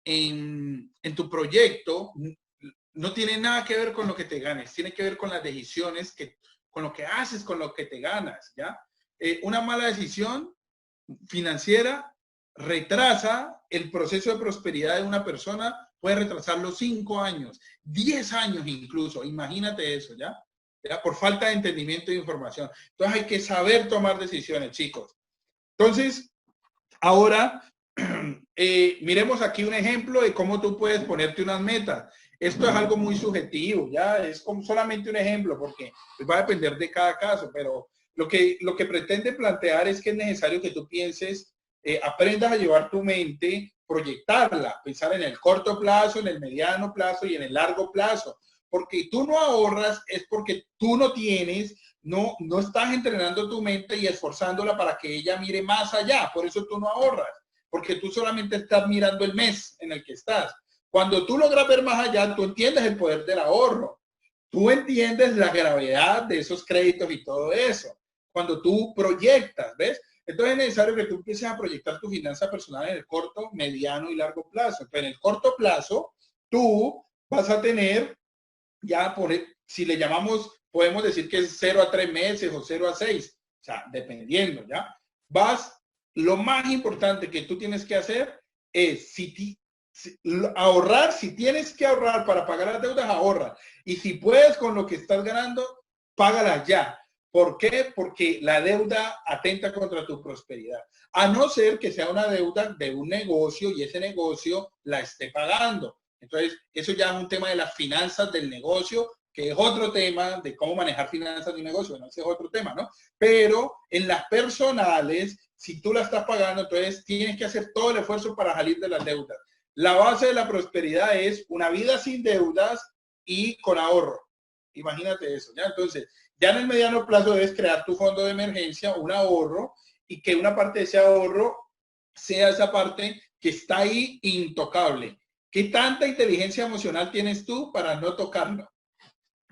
en tu proyecto no tiene nada que ver con lo que te ganes, tiene que ver con las decisiones, con lo que haces, con lo que te ganas, ¿ya? Una mala decisión financiera retrasa el proceso de prosperidad de una persona, puede retrasarlo 5 años, 10 años incluso, imagínate eso, ¿ya? ¿Ya? Por falta de entendimiento de información. Entonces hay que saber tomar decisiones, chicos. Entonces, ahora, miremos aquí un ejemplo de cómo tú puedes ponerte unas metas. Esto es algo muy subjetivo, ya es como solamente un ejemplo, porque va a depender de cada caso, pero lo que pretende plantear es que es necesario que tú pienses, aprendas a llevar tu mente, proyectarla, pensar en el corto plazo, en el mediano plazo y en el largo plazo. Porque tú no ahorras es porque tú no tienes, no estás entrenando tu mente y esforzándola para que ella mire más allá. Por eso tú no ahorras, porque tú solamente estás mirando el mes en el que estás. Cuando tú logras ver más allá, tú entiendes el poder del ahorro. Tú entiendes la gravedad de esos créditos y todo eso. Cuando tú proyectas, ¿ves? Entonces es necesario que tú empieces a proyectar tu finanza personal en el corto, mediano y largo plazo. Entonces, en el corto plazo, tú vas a tener, ya por, si le llamamos, podemos decir que es 0 a 3 meses o 0 a 6, o sea, dependiendo, ¿ya? Lo más importante que tú tienes que hacer es, ahorrar, si tienes que ahorrar para pagar las deudas, ahorra. Y si puedes con lo que estás ganando, págalas ya. ¿Por qué? Porque la deuda atenta contra tu prosperidad. A no ser que sea una deuda de un negocio y ese negocio la esté pagando. Entonces, eso ya es un tema de las finanzas del negocio, que es otro tema de cómo manejar finanzas de un negocio. No, ese es otro tema, ¿no? Pero en las personales, si tú la estás pagando, entonces tienes que hacer todo el esfuerzo para salir de las deudas. La base de la prosperidad es una vida sin deudas y con ahorro. Imagínate eso, ¿ya? Entonces, ya en el mediano plazo debes crear tu fondo de emergencia, un ahorro, y que una parte de ese ahorro sea esa parte que está ahí intocable. ¿Qué tanta inteligencia emocional tienes tú para no tocarlo?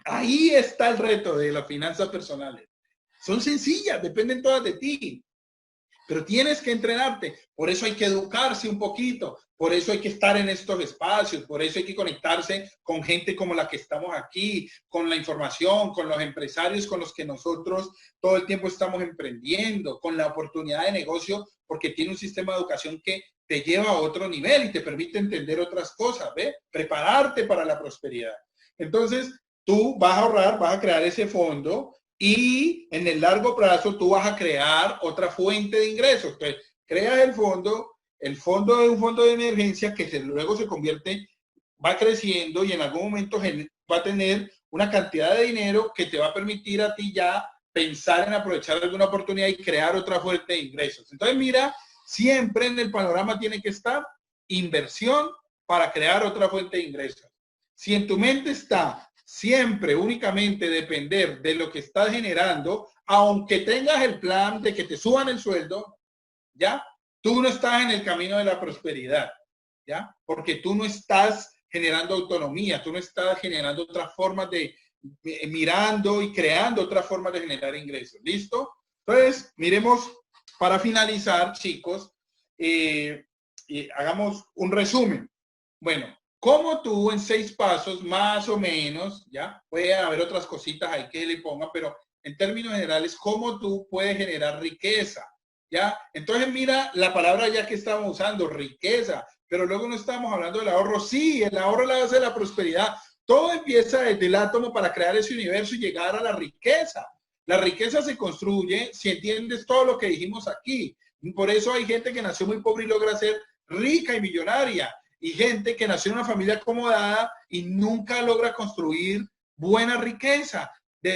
Ahí está el reto de las finanzas personales. Son sencillas, dependen todas de ti. Pero tienes que entrenarte, por eso hay que educarse un poquito, por eso hay que estar en estos espacios, por eso hay que conectarse con gente como la que estamos aquí, con la información, con los empresarios con los que nosotros todo el tiempo estamos emprendiendo, con la oportunidad de negocio, porque tiene un sistema de educación que te lleva a otro nivel y te permite entender otras cosas, ¿ves? Prepararte para la prosperidad. Entonces, tú vas a ahorrar, vas a crear ese fondo, y en el largo plazo tú vas a crear otra fuente de ingresos. Entonces, creas el fondo es un fondo de emergencia que luego se convierte, va creciendo y en algún momento va a tener una cantidad de dinero que te va a permitir a ti ya pensar en aprovechar alguna oportunidad y crear otra fuente de ingresos. Entonces, mira, siempre en el panorama tiene que estar inversión para crear otra fuente de ingresos. Si en tu mente está siempre únicamente depender de lo que estás generando, aunque tengas el plan de que te suban el sueldo, ¿ya? Tú no estás en el camino de la prosperidad, ¿ya? Porque tú no estás generando autonomía, tú no estás generando otras formas de mirando y creando otras formas de generar ingresos. ¿Listo? Entonces, miremos, para finalizar, chicos, hagamos un resumen. Bueno, como tú en 6 pasos, más o menos, ya, puede haber otras cositas ahí que le ponga, pero en términos generales, cómo tú puedes generar riqueza, ya. Entonces, mira la palabra ya que estamos usando, riqueza, pero luego no estamos hablando del ahorro. Sí, el ahorro es la base de la prosperidad. Todo empieza desde el átomo para crear ese universo y llegar a la riqueza. La riqueza se construye si entiendes todo lo que dijimos aquí. Por eso hay gente que nació muy pobre y logra ser rica y millonaria, y gente que nació en una familia acomodada y nunca logra construir buena riqueza.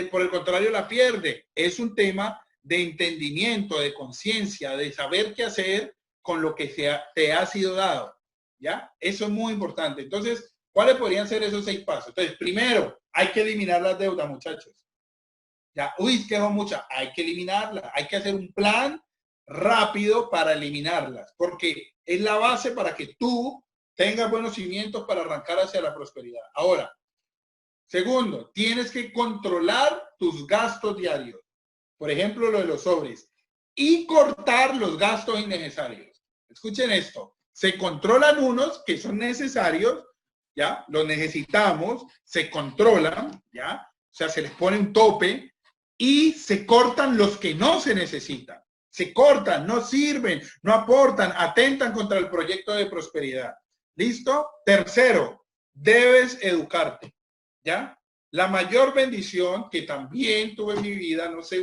Por el contrario, la pierde. Es un tema de entendimiento, de conciencia, de saber qué hacer con lo que te ha sido dado. ¿Ya? Eso es muy importante. Entonces, ¿Cuáles podrían ser esos 6 pasos? Entonces, primero, hay que eliminar las deudas, muchachos. Ya, uy, es que son muchas. Hay que eliminarlas. Hay que hacer un plan rápido para eliminarlas, porque es la base para que tú tengas buenos cimientos para arrancar hacia la prosperidad. Ahora, segundo, tienes que controlar tus gastos diarios. Por ejemplo, lo de los sobres. Y cortar los gastos innecesarios. Escuchen esto. Se controlan unos que son necesarios, ¿ya? Los necesitamos, se controlan, ¿ya? O sea, se les pone un tope y se cortan los que no se necesitan. Se cortan, no sirven, no aportan, atentan contra el proyecto de prosperidad. ¿Listo? Tercero, debes educarte, ¿ya? La mayor bendición que también tuve en mi vida, no sé,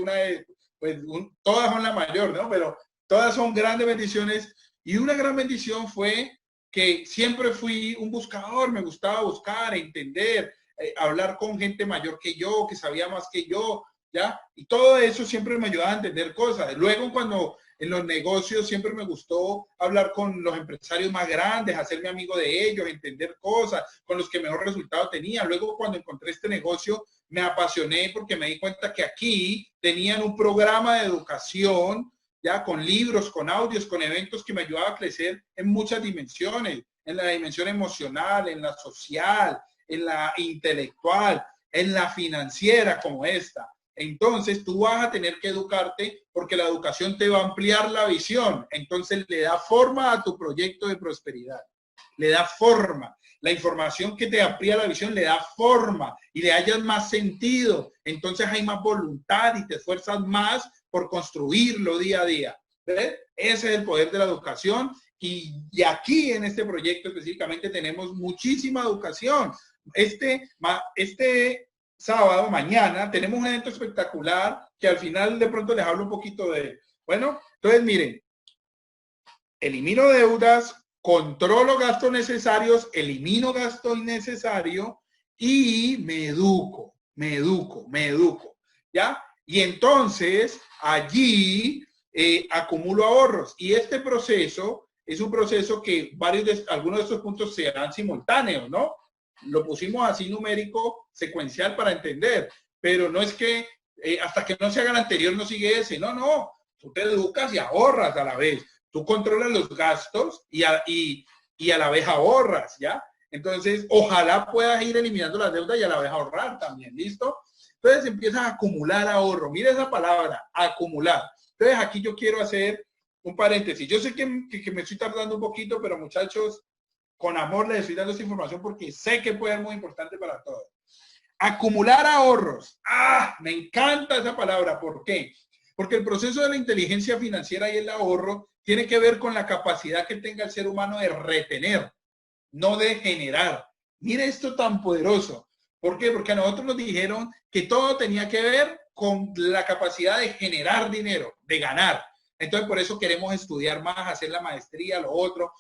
todas son la mayor, ¿no? Pero todas son grandes bendiciones. Y una gran bendición fue que siempre fui un buscador, me gustaba buscar, entender, hablar con gente mayor que yo, que sabía más que yo, ¿ya? Y todo eso siempre me ayudaba a entender cosas. Luego, cuando en los negocios siempre me gustó hablar con los empresarios más grandes, hacerme amigo de ellos, entender cosas, con los que mejor resultado tenía. Luego, cuando encontré este negocio, me apasioné porque me di cuenta que aquí tenían un programa de educación, ya con libros, con audios, con eventos que me ayudaba a crecer en muchas dimensiones, en la dimensión emocional, en la social, en la intelectual, en la financiera como esta. Entonces tú vas a tener que educarte porque la educación te va a ampliar la visión. Entonces le da forma a tu proyecto de prosperidad. Le da forma. La información que te amplía la visión le da forma y le hayas más sentido. Entonces hay más voluntad y te esfuerzas más por construirlo día a día. ¿Ves? Ese es el poder de la educación. Y aquí en este proyecto específicamente tenemos muchísima educación. Este sábado, mañana, tenemos un evento espectacular que al final de pronto les hablo un poquito de él. Bueno, entonces miren, elimino deudas, controlo gastos necesarios, elimino gastos innecesarios y me educo, ¿ya? Y entonces allí acumulo ahorros. Y este proceso es un proceso que algunos de estos puntos se dan simultáneos, ¿no? Lo pusimos así numérico, secuencial para entender, pero no es que hasta que no se haga el anterior no sigue ese, no, tú te educas y ahorras a la vez, tú controlas los gastos y a la vez ahorras, ¿ya? Entonces, ojalá puedas ir eliminando las deudas y a la vez ahorrar también, ¿listo? Entonces empiezas a acumular ahorro, mira esa palabra, acumular. Entonces aquí yo quiero hacer un paréntesis, yo sé que me estoy tardando un poquito, pero muchachos, con amor les estoy dando esta información porque sé que puede ser muy importante para todos. Acumular ahorros. Me encanta esa palabra. ¿Por qué? Porque el proceso de la inteligencia financiera y el ahorro tiene que ver con la capacidad que tenga el ser humano de retener, no de generar. Mire esto tan poderoso. ¿Por qué? Porque a nosotros nos dijeron que todo tenía que ver con la capacidad de generar dinero, de ganar. Entonces, por eso queremos estudiar más, hacer la maestría, lo otro,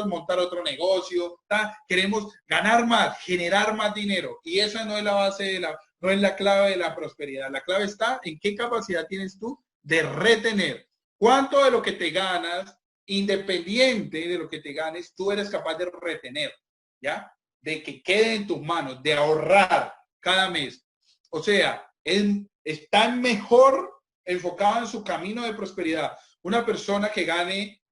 montar otro negocio. Queremos ganar más, generar más dinero. Y esa no es la base no es la clave de la prosperidad. La clave está en qué capacidad tienes tú de retener. ¿Cuánto de lo que te ganas, independiente de lo que te ganes, tú eres capaz de retener? ¿Ya? De que quede en tus manos, de ahorrar cada mes. O sea, están mejor enfocado en su camino de prosperidad una persona que gane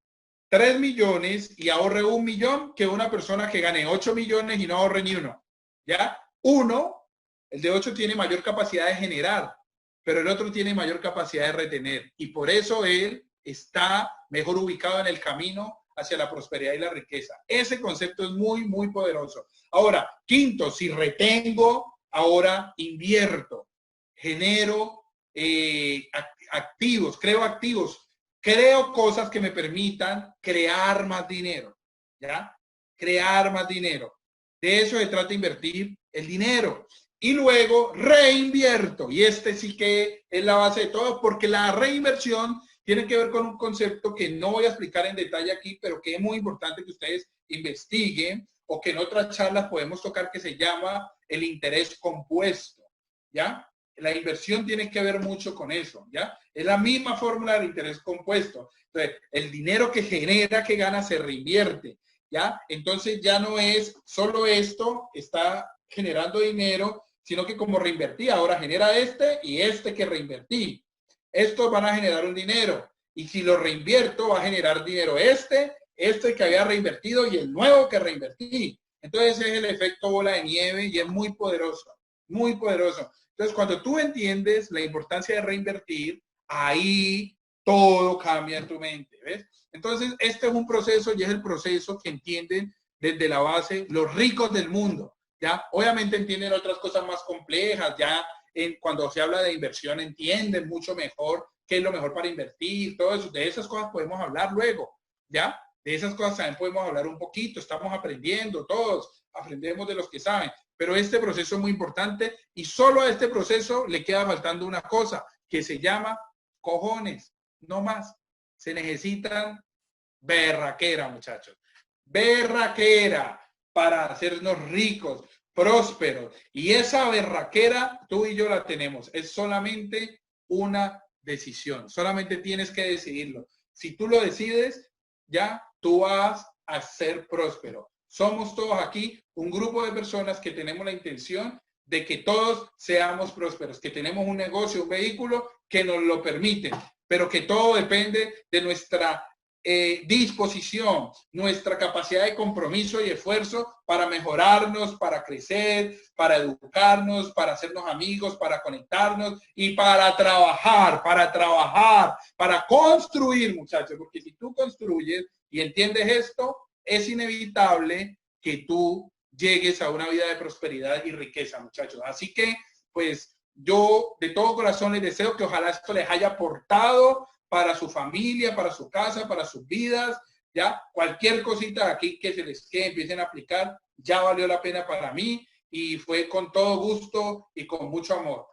3 millones y ahorre 1 millón que una persona que gane 8 millones y no ahorre ni uno. ¿Ya? El de 8 tiene mayor capacidad de generar, pero el otro tiene mayor capacidad de retener. Y por eso él está mejor ubicado en el camino hacia la prosperidad y la riqueza. Ese concepto es muy, muy poderoso. Ahora, quinto, si retengo, ahora invierto, genero activos, creo cosas que me permitan crear más dinero, ¿ya? Crear más dinero. De eso se trata de invertir el dinero. Y luego reinvierto. Y este sí que es la base de todo, porque la reinversión tiene que ver con un concepto que no voy a explicar en detalle aquí, pero que es muy importante que ustedes investiguen o que en otras charlas podemos tocar, que se llama el interés compuesto, ¿ya? La inversión tiene que ver mucho con eso, ¿ya? Es la misma fórmula del interés compuesto. Entonces, el dinero que genera, que gana, se reinvierte. ¿ya? Entonces ya no es solo esto, está generando dinero, sino que como reinvertí, ahora genera este y este que reinvertí. Estos van a generar un dinero. Y si lo reinvierto, va a generar dinero este que había reinvertido y el nuevo que reinvertí. Entonces ese es el efecto bola de nieve y es muy poderoso, muy poderoso. Entonces cuando tú entiendes la importancia de reinvertir, ahí todo cambia en tu mente, ¿ves? Entonces este es un proceso y es el proceso que entienden desde la base los ricos del mundo, ¿ya? Obviamente entienden otras cosas más complejas, ya cuando se habla de inversión entienden mucho mejor qué es lo mejor para invertir, todo eso. De esas cosas podemos hablar luego, ¿ya? De esas cosas también podemos hablar un poquito, estamos aprendiendo todos, aprendemos de los que saben, pero este proceso es muy importante y solo a este proceso le queda faltando una cosa que se llama cojones, no más. Se necesitan berraquera, muchachos, berraquera para hacernos ricos, prósperos. Y esa berraquera tú y yo la tenemos, es solamente una decisión, solamente tienes que decidirlo. Si tú lo decides, ya tú vas a ser próspero. Somos todos aquí un grupo de personas que tenemos la intención de que todos seamos prósperos, que tenemos un negocio, un vehículo que nos lo permite, pero que todo depende de nuestra disposición, nuestra capacidad de compromiso y esfuerzo para mejorarnos, para crecer, para educarnos, para hacernos amigos, para conectarnos y para trabajar, para construir, muchachos, porque si tú construyes y entiendes esto, es inevitable que tú llegues a una vida de prosperidad y riqueza, muchachos. Así que, pues, yo de todo corazón les deseo que ojalá esto les haya aportado para su familia, para su casa, para sus vidas, ya cualquier cosita aquí que se les quede, empiecen a aplicar, ya valió la pena para mí y fue con todo gusto y con mucho amor.